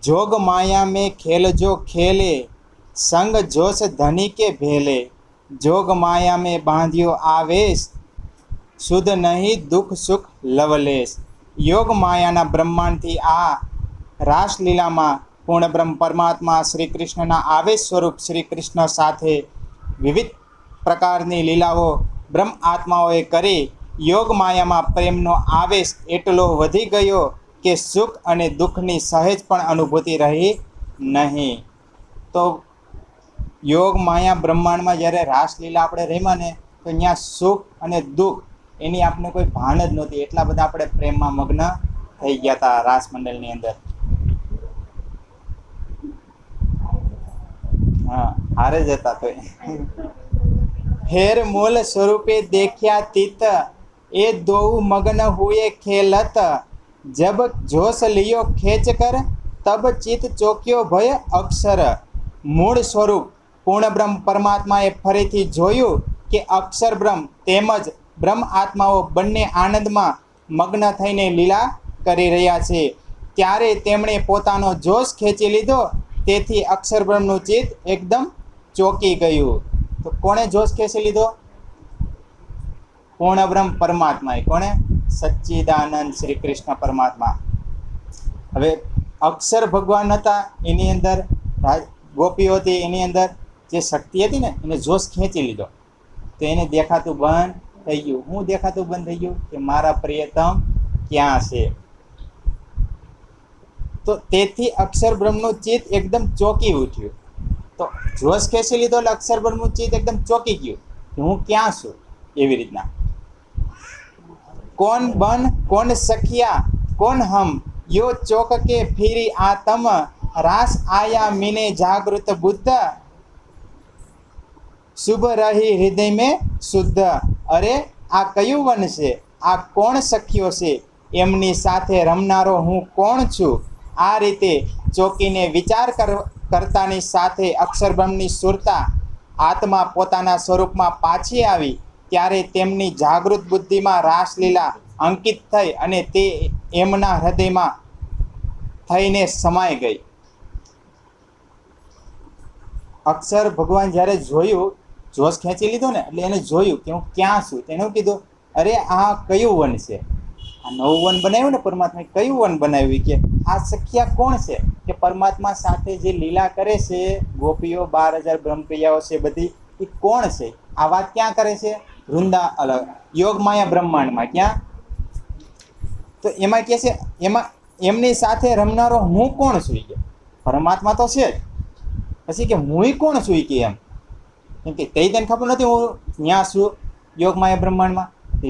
जोग माया में खेल जो खेले, संग जोश धनी के भेले। जोग माया में बांध्यो आवेश, शुद्ध नहीं दुख सुख लवलेश। योग मायाना બ્રહ્માંડથી આ રાસલીલામાં પૂર્ણ બ્રહ્મ પરમાત્મા શ્રી કૃષ્ણના આવેશ સ્વરૂપ શ્રી કૃષ્ણ સાથે વિવિધ પ્રકારની લીલાઓ બ્રહ્મ આત્માઓએ કરી યોગ માયામાં પ્રેમનો આવેશ એટલો વધી ગયો કે સુખ અને દુઃખની સહેજ પણ અનુભૂતિ રહી નહીં. તો યોગ માયા બ્રહ્માંડમાં જ્યારે રાસલીલા આપણે રમ્યા ને તો ત્યાં સુખ અને દુઃખ એની આપણે કોઈ ભાન જ નહોતી. એટલા બધા આપણે પ્રેમમાં મગ્ન થઈ ગયા હતા રાસ મંડળની અંદર. હા, હારે જ હતા. તો ફેર મૂલ સ્વરૂપે દેખ્યા તીત, એ દોઉ મગ્ન હુએ ખેલત. જબ જોશ લિયો ખેંચ કર, તબ ચિત ચોક્યો ભય અક્ષર. મૂળ સ્વરૂપ પૂર્ણ બ્રહ્મ પરમાત્માએ ફરીથી જોયું કે અક્ષર બ્રહ્મ તેમજ બ્રહ્મ આત્માઓ બંને આનંદમાં મગ્ન થઈને લીલા કરી રહ્યા છે. ત્યારે તેમણે પોતાનો જોશ ખેંચી લીધો. તેથી અક્ષર બ્રહ્મનું ચિત્ત એકદમ ચોંકી ગયું. તો કોણે જોશ ખેંચી લીધો? પૂર્ણ બ્રહ્મ પરમાત્માએ. કોણે? સચ્ચિદાનંદ શ્રી કૃષ્ણ પરમાત્મા. હવે અક્ષર ભગવાન હતા, એની અંદર ગોપીઓ હતી, એની અંદર જે શક્તિ હતી ને એને જોશ ખેંચી લીધો. તો એને દેખાતું બંધ થઈ ગયું. હું દેખાતું બંધ થઈ ગયું કે મારા પ્રિયતમ ક્યાં છે. તો તેથી અક્ષર બ્રહ્મનું ચિત્ત એકદમ ચોંકી ઉઠ્યું. તો જોશ ખેંચી લીધો એટલે અક્ષર બ્રહ્મનું ચિત્ત એકદમ ચોંકી ગયું કે હું ક્યાં છું. એવી રીતના કોણ બન કોણ સખિયા કોણ હમ, યો ચોક કે ફીરી આતમ. રાસ આયા મીને જાગૃત બુદ્ધ, શુભ રહી હૃદય મેં શુદ્ધ. અરે આ કયું વન છે? આ કોણ સખીઓ છે? એમની સાથે રમનારો હું કોણ છું? આ રીતે ચોકીને વિચાર કરતાની સાથે અક્ષરબ્રહ્મની સુરતા આત્મા પોતાના સ્વરૂપમાં પાછી આવી. ત્યારે તેમની જાગૃત બુદ્ધિમાં રાસલીલા અંકિત થઈ અને તે એમના હૃદયમાં થઈને સમાઈ ગઈ. અક્ષર ભગવાન જ્યારે જોયું, જોશ ખેંચી લીધો ને એટલે એને જોયું કે હું ક્યાં છું. તેને શું કીધું? અરે આ કયું વન છે? આ નવું વન બનાવ્યું ને પરમાત્માએ. કયું વન બનાવ્યું? કે આ સખિયા કોણ છે? કે પરમાત્મા સાથે જે લીલા કરે છે ગોપીઓ, 12,000 બ્રહ્મપ્રિયાઓ છે બધી, એ કોણ છે? આ વાત ક્યાં કરે છે? વૃંદા અલગ યોગ માયા બ્રહ્માંડમાં. ક્યાં? તો એમાં કહે છે એમાં એમની સાથે રમનારો હું કોણ છું? કે પરમાત્મા તો છે જ, પછી કે હું કોણ છું? કે એમ કે તે તને ખબર નથી હું ત્યાં છું યોગ માયા બ્રહ્માંડમાં.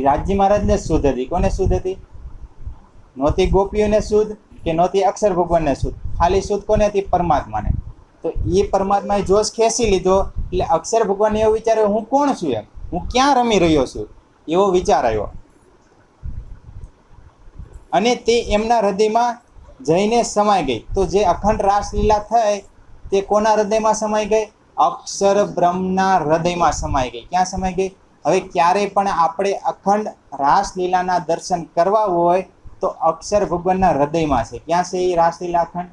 રાજજી મહારાજને શુદ્ધ હતી. કોને શુદ્ધ હતી? નહોતી ગોપીઓને શુદ્ધ કે નહોતી અક્ષર ભગવાનને શુદ્ધ. ખાલી શુદ્ધ કોને હતી? પરમાત્માને. તો એ પરમાત્માએ જોશ ખેંચી લીધો એટલે અક્ષર ભગવાનને એવો વિચાર્યો હું કોણ છું? એમ હું ક્યાં રમી રહ્યો છું? એવો વિચાર આવ્યો અને તે એમના હૃદયમાં જઈને સમાઈ ગઈ. તો જે અખંડ રાસલીલા થઈ તે કોના હૃદયમાં સમાઈ ગઈ? અક્ષર બ્રહ્મના હૃદયમાં સમાઈ ગઈ. ક્યાં સમાઈ ગઈ? હવે ક્યારેય પણ આપણે અખંડ રાસલીલાના દર્શન કરવા હોય તો અક્ષર ભગવાનના હૃદયમાં છે. ક્યાં છે એ રાસલીલા અખંડ?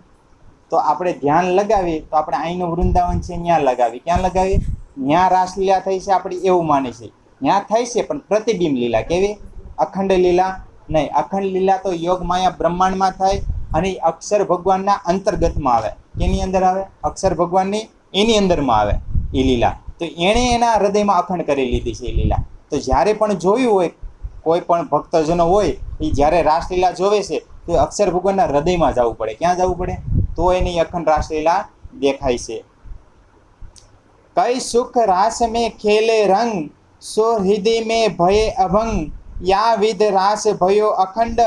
તો આપણે ધ્યાન લગાવીએ તો આપણે અહીંનું વૃંદાવન છે ત્યાં લગાવીએ. ક્યાં લગાવીએ? ત્યાં રાસલીલા થઈ છે આપણે એવું માની છે. ત્યાં થઈ છે પણ પ્રતિબિંબ લીલા. કેવી? અખંડ લીલા નહીં. અખંડ લીલા તો યોગ માયા બ્રહ્માંડમાં થાય અને અક્ષર ભગવાનના અંતર્ગતમાં આવે. કેની અંદર આવે? અક્ષર ભગવાનની એની અંદરમાં આવે એ લીલા. તો એણે એના હૃદયમાં અખંડ કરી લીધી છે એ લીલા. તો જ્યારે પણ જોયું હોય, કોઈ પણ ભક્તજનો હોય એ જ્યારે રાસલીલા જોવે છે તો અક્ષર ભગવાનના હૃદયમાં જવું પડે. ક્યાં જવું પડે? તો એની અખંડ રાસલીલા દેખાય છે. કઈ સુખ રાસ મેં ખેલે રંગ, સો હૃદય મેં ભય અભંગ. યા વિધ રાસ ભયો અખંડ,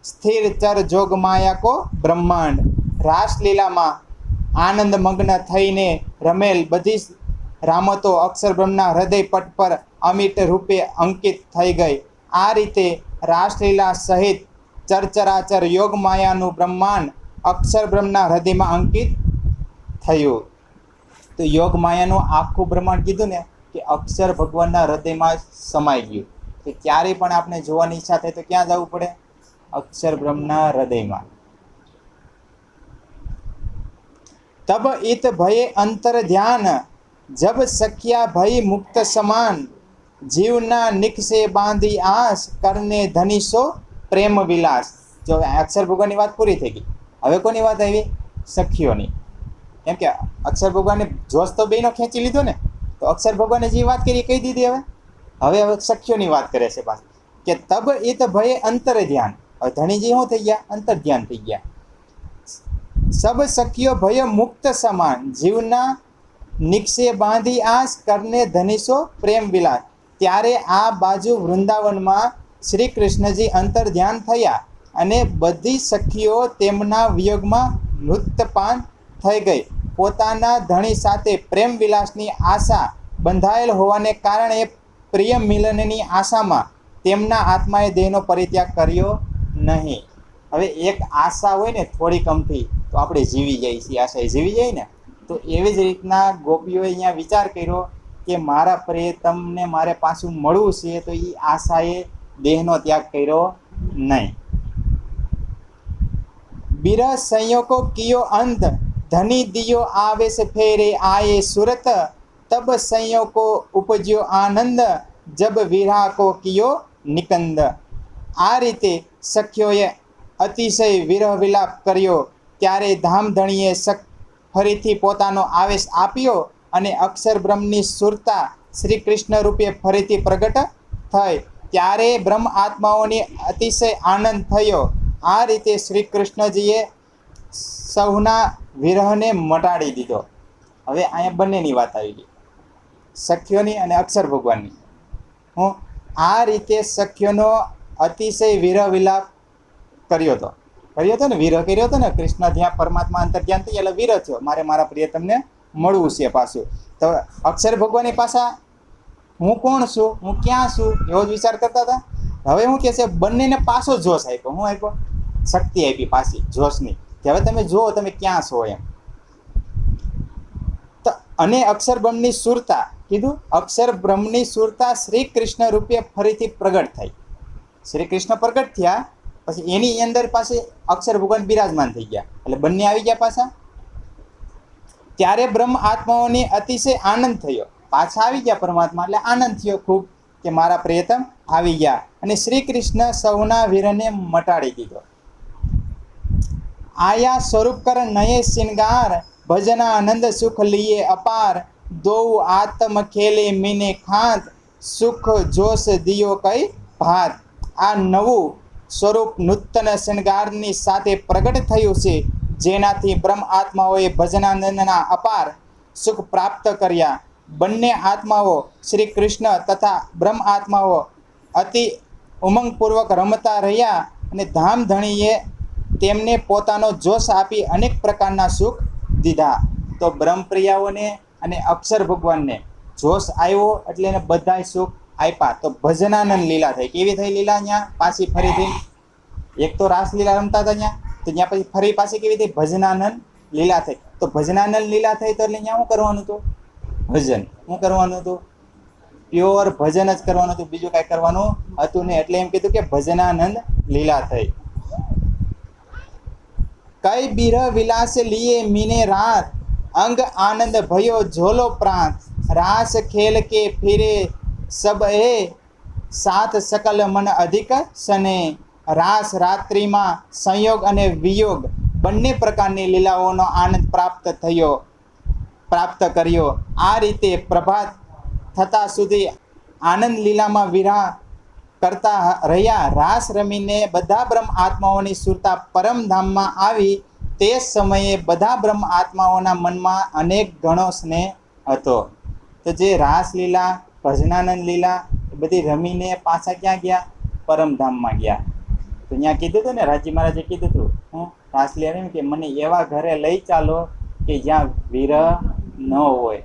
સ્થિર ચર જોગ માયા કો બ્રહ્માંડ. રાસલીલામાં આનંદ મગ્ન થઈને રમેલ બધી રામતો અક્ષર બ્રહ્મના હૃદય પટ પર અમિત રૂપે અંકિત થઈ ગઈ. આ રીતે રાસલીલા સહિત ચરચરાચર યોગ માયાનું બ્રહ્માંડ અક્ષર બ્રહ્મના હૃદયમાં અંકિત થયું. તો યોગ માયાનું આખું બ્રહ્માંડ કીધું ને કે અક્ષર ભગવાનના હૃદયમાં સમાઈ ગયું. તો ક્યારેય પણ આપણે જોવાની ઈચ્છા થાય તો ક્યાં જવું પડે? અક્ષર બ્રહ્મના હૃદયમાં. तब इत भये अंतर ध्यान जब सख्या भई मुक्त समान जीवना निकसे बांधी आस करने धनीशो प्रेम विलास। जो अक्षर भगवानની વાત પૂરી થઈ ગઈ, હવે કોની વાત આવી? સખીઓની. એમ કે અક્ષર ભગવાને જોશ તો બેનો ખેંચી લીધો ને, તો અક્ષર ભગવાને જે વાત કરી કહી દીધી. હવે સખીઓની વાત કરે છે પાછી કે તબ इत ભયે અંતર ધ્યાન. હવે ધણીજી શું થઈ ગયા? અંતર ધ્યાન થઈ ગયા. સબ સખીઓ ભય મુક્ત સમાન જીવના નિક્ષે બાંધી આસ કરને ધનીશો પ્રેમ વિલાસ. ત્યારે આ બાજુ વૃંદાવનમાં શ્રી કૃષ્ણજી અંતર ધ્યાન થયા અને બધી સખીઓ તેમના વિયોગમાં મૃતપાન થઈ ગઈ. પોતાના ધણી સાથે પ્રેમ વિલાસની આશા બંધાયેલ હોવાને કારણે પ્રિય મિલનની આશામાં તેમના આત્માએ દેહનો પરિત્યાગ કર્યો નહીં. હવે એક આશા હોય ને થોડી કમથી તો આપણે જીવી જઈએ છીએ, આશા જીવી જાય ને. તો એવી જ રીતના ગોપીઓએ અહીંયા વિચાર કર્યો કે મારા પ્રિયતમને મારે પાછું મળવું છે, તો એ આશાએ દેહનો ત્યાગ કર્યો નહીં. बिरह संयोगो कियो अंत धनी दियो आवेश फेरे आए सुरत तब संयोगो उपज्यो आनंद जब विरह को कियो निकंद. આ રીતે સખ્યોએ અતિશય વિરહ વિલાપ કર્યો ત્યારે ધામધણીએ ફરીથી પોતાનો આવેશ આપ્યો અને અક્ષર બ્રહ્મની સુરતા શ્રી કૃષ્ણ રૂપે ફરીથી પ્રગટ થઈ. ત્યારે બ્રહ્મ આત્માઓને અતિશય આનંદ થયો. આ રીતે શ્રી કૃષ્ણજીએ સૌના વિરહને મટાડી દીધો. હવે અહીંયા બંનેની વાત આવી ગઈ, સખ્યોની અને અક્ષર ભગવાનની. હું આ રીતે સખ્યોનો અતિશય વિરહ વિલાપ કર્યો હતો ને, વિરહ કર્યો હતો ને. કૃષ્ણ જ્યાં પરમાત્મા અંતર ધ્યાન થઈ એટલે વિરહ થયો, મારે મારા પ્રિયતમને મળવું છે પાછું. તો અક્ષર ભગવાનની પાછા હું કોણ છું, હું ક્યાં છું એવો જ વિચાર કરતા હતા. હવે હું કહે છે બંનેને પાછો જોશ આપ્યો. હું આપ્યો? શક્તિ આપી પાછી જોશની, કે હવે તમે જુઓ તમે ક્યાં છો એમ. તો અને અક્ષર બ્રહ્મની સુરતા કીધું, અક્ષર બ્રહ્મની સુરતા શ્રી કૃષ્ણ રૂપે ફરીથી પ્રગટ થઈ. શ્રી કૃષ્ણ પ્રગટ થયા પછી એની અંદર પાસે અક્ષર ભગવાન બિરાજમાન થઈ ગયા, એટલે બંને આવી ગયા પાછા. ત્યારે બ્રહ્મ આત્માઓને અતિશય આનંદ થયો, પાછા આવી ગયા પરમાત્મા એટલે આનંદ થયો ખૂબ કે મારા પ્રિયતમ આવી ગયા. અને શ્રી કૃષ્ણ સૌના વીરને મટાડી દીધો. આયા સ્વરૂપ કર નયે શિંગાર ભજના આનંદ સુખ લીએ અપાર દો આત્મ ખેલે મીને ખાંત સુખ જોશ દિયો કઈ ભાત. આ નવું સ્વરૂપ નૂતન શૃંગારની સાથે પ્રગટ થયું છે, જેનાથી બ્રહ્મ આત્માઓએ ભજનાનંદના અપાર સુખ પ્રાપ્ત કર્યા. બંને આત્માઓ શ્રી કૃષ્ણ તથા બ્રહ્મ આત્માઓ અતિ ઉમંગપૂર્વક રમતા રહ્યા અને ધામધણીએ તેમને પોતાનો જોશ આપી અનેક પ્રકારના સુખ દીધા. તો બ્રહ્મપ્રિયાઓને અને અક્ષર ભગવાનને જોશ આવ્યો એટલે એને બધાય સુખ આપ્યા. તો ભજનાનંદ લીલા થઈ. કેવી થઈ લીલા? ત્યાં પાછી ફરીથી એક તો રાસલીલા રમતા હતા ત્યાં, તો ત્યાં પછી ફરી પાછી કેવી થઈ? ભજનાનંદ લીલા થઈ. તો ભજનાનંદ લીલા થઈ તો એટલે ત્યાં શું કરવાનું હતું? ભજન. શું કરવાનું હતું? પ્યોર ભજન જ કરવાનું હતું, બીજું કાંઈ કરવાનું હતું નહીં. એટલે એમ કીધું કે ભજનાનંદ લીલા થઈ. કઈ બિરહ વિલાસ લીએ મીને રાત અંગ આનંદ ભયો ઝોલો પ્રાંત રાસ ખેલ કે ફિરે સબ એ સાત સકલ મન અધિક સને. રાસ રાત્રિમાં સંયોગ અને વિયોગ બંને પ્રકારની લીલાઓનો આનંદ પ્રાપ્ત કર્યો. આ રીતે પ્રભાત થતાં સુધી આનંદ લીલામાં વિરાહ કરતા રહ્યા. રાસ રમીને બધા બ્રહ્મ આત્માઓની સુરતા પરમધામમાં આવી. તે સમયે બધા બ્રહ્મ આત્માઓના મનમાં અનેક ગણો સ્નેહ હતો. તો જે રાસલીલા, ભજનાનંદ લીલા એ બધી રમીને પાછા ક્યાં ગયા? પરમધામમાં ગયા. તો ત્યાં કીધું હતું ને, રાજી મહારાજે કીધું હતું, હું રાસલીલા રમી કે મને એવા ઘરે લઈ ચાલો કે જ્યાં વિરહ ન હોય,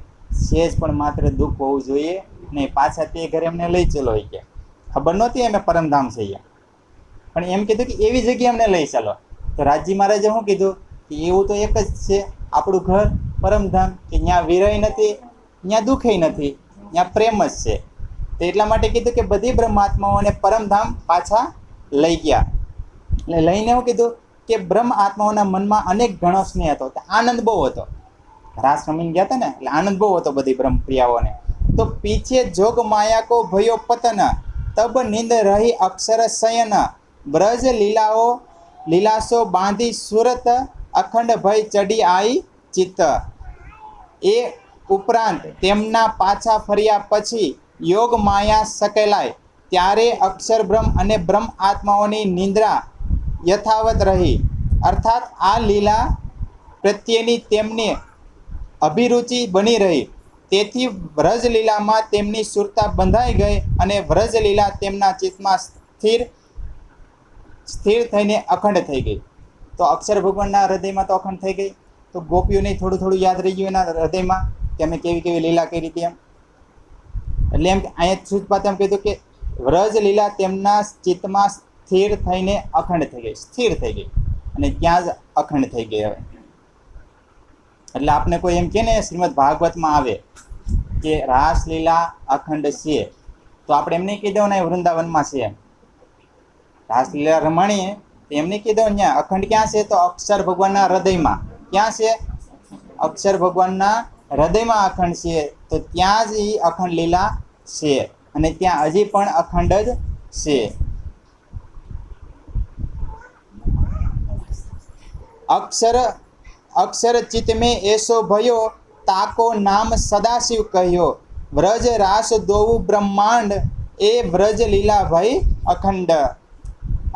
સેજ પણ માત્ર દુઃખ હોવું જોઈએ નહીં. પાછા તે ઘરે અમને લઈ ચલો એ કે ખબર નહોતી અમે પરમધામ છીએ, પણ એમ કીધું કે એવી જગ્યાએ અમને લઈ ચાલો. તો રાજી મહારાજે શું કીધું કે એવું તો એક જ છે આપણું ઘર પરમધામ, કે ત્યાં વિરહ નથી, ત્યાં દુઃખય નથી, ત્યાં પ્રેમ જ છે. તો એટલા માટે કીધું કે બધી બ્રહ્માત્માઓને પરમધામ પાછા લઈ ગયા. એટલે લઈને એવું કીધું કે બ્રહ્મ આત્માઓના મનમાં અનેક ઘણો સ્નેહ હતો, આનંદ બહુ હતો. રાસ રમીને ગયા હતા ને, એટલે આનંદ બહુ હતો બધી બ્રહ્મપ્રિયાઓને. તો પીછે જોગ માયા કો ભયો પતન, તબ નીંદ રહી અક્ષર શયન, બ્રજ લીલાઓ લીલાસો બાંધી સુરત, અખંડ ભય ચડી આઈ ચિત્ત. એ ઉપરાંત તેમના પાછા ફર્યા પછી યોગ માયા સકેલાય ત્યારે અક્ષર બ્રહ્મ અને બ્રહ્મ આત્માઓની નિંદ્રા યથાવત રહી. અર્થાત આ લીલા પ્રત્યેની તેમની અભિરુચિ બની રહી. તેથી વ્રજલીલામાં તેમની સુરતા બંધાઈ ગઈ અને વ્રજલીલા તેમના ચિત્તમાં સ્થિર થઈને અખંડ થઈ ગઈ. તો અક્ષર ભગવાનના હૃદયમાં તો અખંડ થઈ ગઈ. તો ગોપીઓને થોડું થોડું યાદ રહી ગયું એના હૃદયમાં કે અમે કેવી કેવી લીલા કરી હતી એમ. એટલે એમ અહીંયા સુતપાત એમ કીધું કે વ્રજલીલા તેમના ચિત્તમાં સ્થિર થઈને અખંડ થઈ ગઈ, સ્થિર થઈ ગઈ અને ત્યાં જ અખંડ થઈ ગઈ. હવે એટલે આપને કોઈ એમ કે ને શ્રીમદ ભાગવતમાં આવે કે રાસલીલા અખંડ છે, તો આપણે એમ નહીં કહી દો ને વૃંદાવનમાં છે એમ. રાસલીલા રમાણીએ એમ નહીં કહી દો અહીંયા અખંડ ક્યાં છે, તો અક્ષર ભગવાનના હૃદયમાં. ક્યાં છે? અક્ષર ભગવાનના હૃદયમાં અખંડ છે. તો ત્યાં જ એ અખંડ લીલા છે અને ત્યાં હજી પણ અખંડ જ છે. અક્ષર ચિત્ત મેં એસો ભયો, તાકો નામ સદાશિવ કહ્યો, વ્રજ રાસ દોવું બ્રહ્માંડ, એ વ્રજ લીલા ભય અખંડ.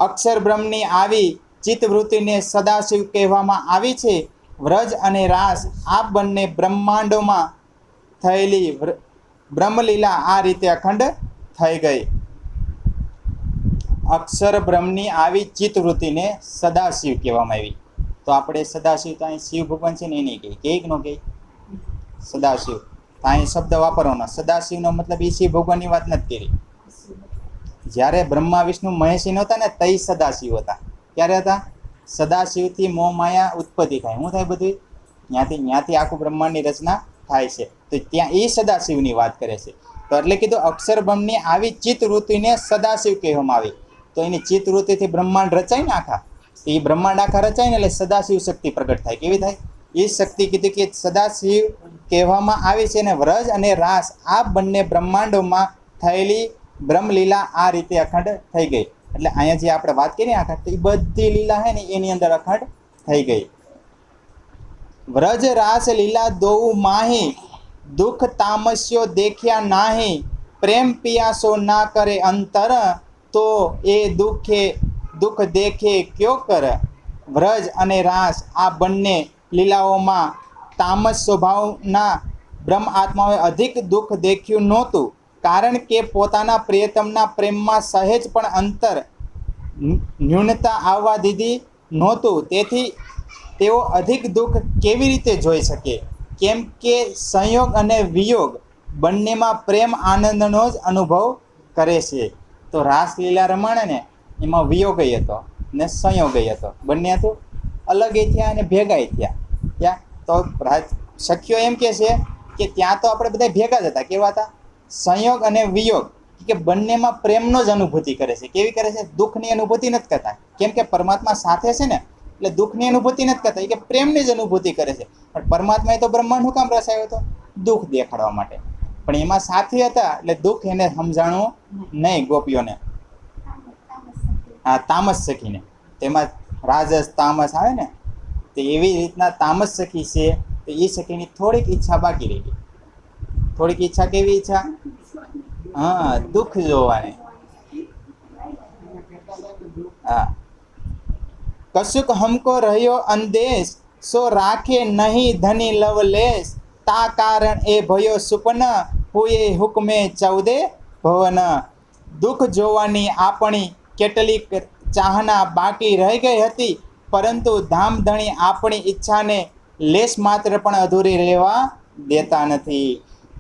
અક્ષર બ્રહ્મની આવી ચિત્તવૃત્તિને સદાશિવ કહેવામાં આવી છે. વ્રજ અને રાસ આ બંને બ્રહ્માંડોમાં થયેલી બ્રહ્મલીલા આ રીતે અખંડ થઈ ગઈ. અક્ષર બ્રહ્મની આવી ચિત્તવૃત્તિને સદાશિવ કહેવામાં આવી. તો આપણે સદાશિવ તો અહીં શિવ ભગવાન છે ને એ નહીં કહે, કે ન કહે સદાશિવ. તો અહીં શબ્દ વાપરવાનો. સદાશિવનો મતલબ એ શિવ ભગવાનની વાત નથી કરી. જ્યારે બ્રહ્મા વિષ્ણુ મહેશી નહોતા ને તઈ સદાશિવ હતા. ક્યારે હતા? સદાશિવથી મોહ માયા ઉત્પત્તિ થાય. શું થાય? બધું ત્યાંથી આખું બ્રહ્માંડની રચના થાય છે. તો ત્યાં એ સદાશિવની વાત કરે છે. તો એટલે કીધું અક્ષર બ્રહ્મની આવી ચિત્તવૃત્તિને સદાશિવ કહેવામાં આવી. તો એની ચિત્તવૃત્તિથી બ્રહ્માંડ રચાય ને આખા, એ બ્રહ્માંડ આખા રચાય ને એટલે સદાશિવ શક્તિ પ્રગટ થાય. કેવી થાય? એ શક્તિ કીધી કે સદાશિવ કહેવામાં આવી છે. અને વ્રજ અને રાસ આ બંને બ્રહ્માંડોમાં થયેલી બ્રહ્મલીલા આ રીતે અખંડ થઈ ગઈ. એટલે અહીંયા જે આપણે વાત કરીએ અખંડ, એ બધી લીલા છે ને એની અંદર અખંડ થઈ ગઈ. વ્રજ રાસ લીલા દોઉ માહી, દુઃખ તામસ્યો દેખ્યા નાહી, પ્રેમ પિયાસો ના કરે અંતર, તો એ દુઃખ દેખે ક્યો કર. વ્રજ અને રાસ આ બંને લીલાઓમાં તામસ સ્વભાવના બ્રહ્મ આત્માઓએ અધિક દુઃખ દેખ્યું નહોતું, કારણ કે પોતાના પ્રિયતમના પ્રેમમાં સહેજ પણ અંતર ન્યૂનતા આવવા દીધી નહોતું. તેથી તેઓ અધિક દુઃખ કેવી રીતે જોઈ શકે? કેમ કે સંયોગ અને વિયોગ બંનેમાં પ્રેમ આનંદનો જ અનુભવ કરે છે. તો રાસલીલા રમાણે ને એમાં વિયોગય હતો ને સંયોગય હતો. બંને હતું અલગ થયા અને ભેગા થયા. ત્યાં તો સખીઓ એમ કહે છે કે ત્યાં તો આપણે બધા ભેગા જ હતા. કેવા હતા? સંયોગ અને વિયોગ. કે બંનેમાં પ્રેમનો જ અનુભૂતિ કરે છે. કેવી કરે છે? દુઃખની અનુભૂતિ નથી કરતા. કેમ કે પરમાત્મા સાથે છે ને, એટલે દુઃખની અનુભૂતિ નથી કરતા, કે પ્રેમની જ અનુભૂતિ કરે છે. પણ પરમાત્માએ તો બ્રહ્માંડ શું કામ રચાયો હતો? દુઃખ દેખાડવા માટે. પણ એમાં સાથી હતા એટલે દુઃખ એને સમજાણું નહીં ગોપીઓને. હા, તામસ સખીને. તેમાં રાજસ તામસ આવે ને, તો એવી રીતના તામસ સખી છે. તો એ સખીની થોડીક ઈચ્છા બાકી રહી ગઈ. થોડીક ઈચ્છા. કેવી ઈચ્છા? હા, દુઃખ જોવાની. હા, કશુક હમકો રહ્યો અંદેશ, સો રાખે નહીં ધની લવલેશ, તા કારણ એ ભયો સુપન, હુએ હુકમે ચૌદે ભવન. દુઃખ જોવાની આપણી કેટલીક ચાહના બાકી રહી ગઈ હતી, પરંતુ ધામધણી આપણી ઈચ્છાને લેશ માત્ર પણ અધૂરી રહેવા દેતા નથી.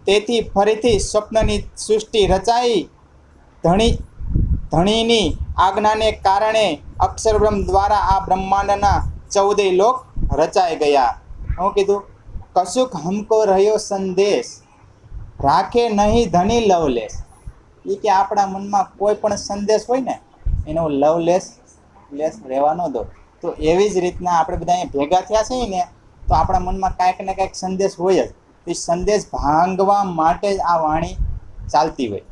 તેથી ફરીથી સ્વપ્નની સૃષ્ટિ રચાઈ. ધણીની આજ્ઞાને કારણે અક્ષરબ્રહ્મ દ્વારા આ બ્રહ્માંડના 14 લોક રચાઈ ગયા. શું કીધું? કશુક હમકો રહ્યો સંદેશ, રાખે નહીં ધણી લવલેસ. એ કે આપણા મનમાં કોઈ પણ સંદેશ હોય ને એનો લવલેસ રહેવા ન દો. તો એવી જ રીતના આપણે બધા અહીંયા ભેગા થયા છીએ ને, તો તો આપણા મનમાં કાંઈક ને કાંઈક સંદેશ હોય જ. એ સંદેશ ભાંગવા માટે જ આ વાણી ચાલતી હોય.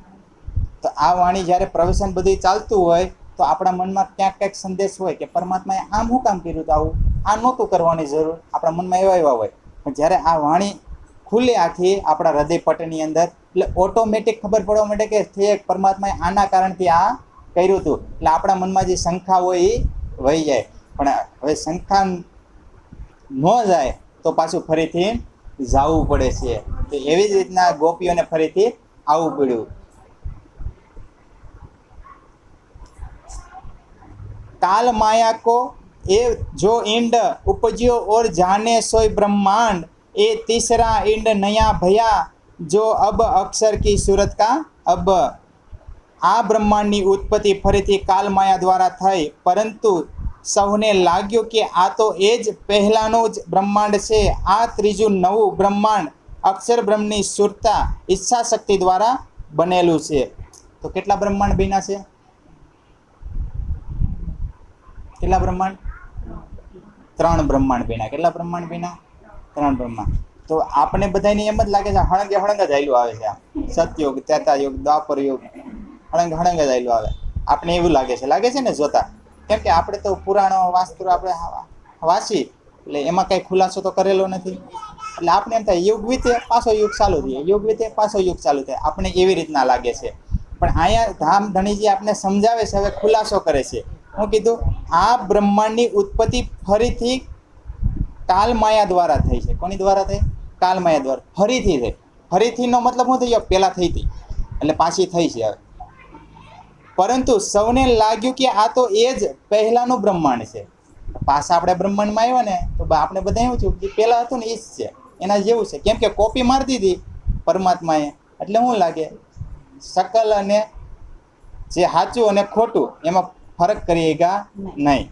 તો આ વાણી જ્યારે પ્રવચન બધી ચાલતું હોય તો આપણા મનમાં ક્યાંક ક્યાંક સંદેશ હોય કે પરમાત્માએ આમ શું કામ કર્યું હતું, આવું આ નહોતું કરવાની જરૂર, આપણા મનમાં એવા હોય. પણ જ્યારે આ વાણી ખુલે આખી આપણા હૃદયપટની અંદર, એટલે ઓટોમેટિક ખબર પડવા માંડે કે ઠેક પરમાત્માએ આના કારણથી આ કર્યું હતું. એટલે આપણા મનમાં જે શંકા હોય એ વહી જાય. પણ હવે શંકા ન જાય તો પાછું ફરીથી જવું પડે છે. તો એવી જ રીતના ગોપીઓને ફરીથી આવવું પડ્યું. काल माया को ये जो इंड उपजियो और जाने सोई ब्रह्मांड, ये तीसरा इंड नया भया जो अब अक्षर की सूरत का अब. આ બ્રહ્માંડની ઉત્પત્તિ ફરીથી કાલ માયા દ્વારા થઈ, પરંતુ સૌને લાગ્યું કે આ તો એ જ પહેલાંનું જ બ્રહ્માંડ છે. આ ત્રીજું નવું બ્રહ્માંડ અક્ષર બ્રહ્મની સુરતા ઈચ્છા શક્તિ દ્વારા બનેલું છે. તો કેટલા બ્રહ્માંડ બન્યા છે? કેટલા બ્રહ્માંડ? 3 બ્રહ્માંડ બન્યા. કેટલા બ્રહ્માંડ બન્યા? 3 બ્રહ્માંડ. તો આપણે બધાને એમ જ લાગે છે હળંગે હળંગ જ હાલ્યું આવે છે. સતયુગ, ત્રેતાયુગ, દ્વાપર યુગ, હળંગ હળંગ જ હાલ્યું આવે. આપણે એવું લાગે છે ને જોતા. કેમ કે આપણે તો પુરાણો વાસ્તુ આપણે વાંચી, એટલે એમાં કઈ ખુલાસો તો કરેલો નથી. એટલે આપણે એમ થાય યુગ વીતે પાછો યુગ ચાલુ થાય, યુગ વીતે પાછો યુગ ચાલુ થાય. આપણે એવી રીતના લાગે છે. પણ અહીંયા ધામ ધણીજી આપણે સમજાવે છે, હવે ખુલાસો કરે છે. હું કીધું આ બ્રહ્માંડની ઉત્પત્તિ ફરીથી કાલ માયા દ્વારા થઈ છે. કોની દ્વારા થઈ? કાલ માયા દ્વારા ફરીથી થઈ. ફરીથીનો મતલબ શું થઈ ગયો? પહેલાં થઈ હતી એટલે પાછી થઈ છે હવે. પરંતુ સૌને લાગ્યું કે આ તો એ જ પહેલાંનું બ્રહ્માંડ છે. પાછા આપણે બ્રહ્માંડમાં આવ્યા ને તો આપણે બધા એવું થયું કે પહેલાં હતું ને એ જ છે, એના જેવું છે. કેમ કે કોપી મારી દીધી પરમાત્માએ, એટલે શું લાગે શકલ અને જે સાચું અને ખોટું એમાં ફરક કરી ગયા નહીં.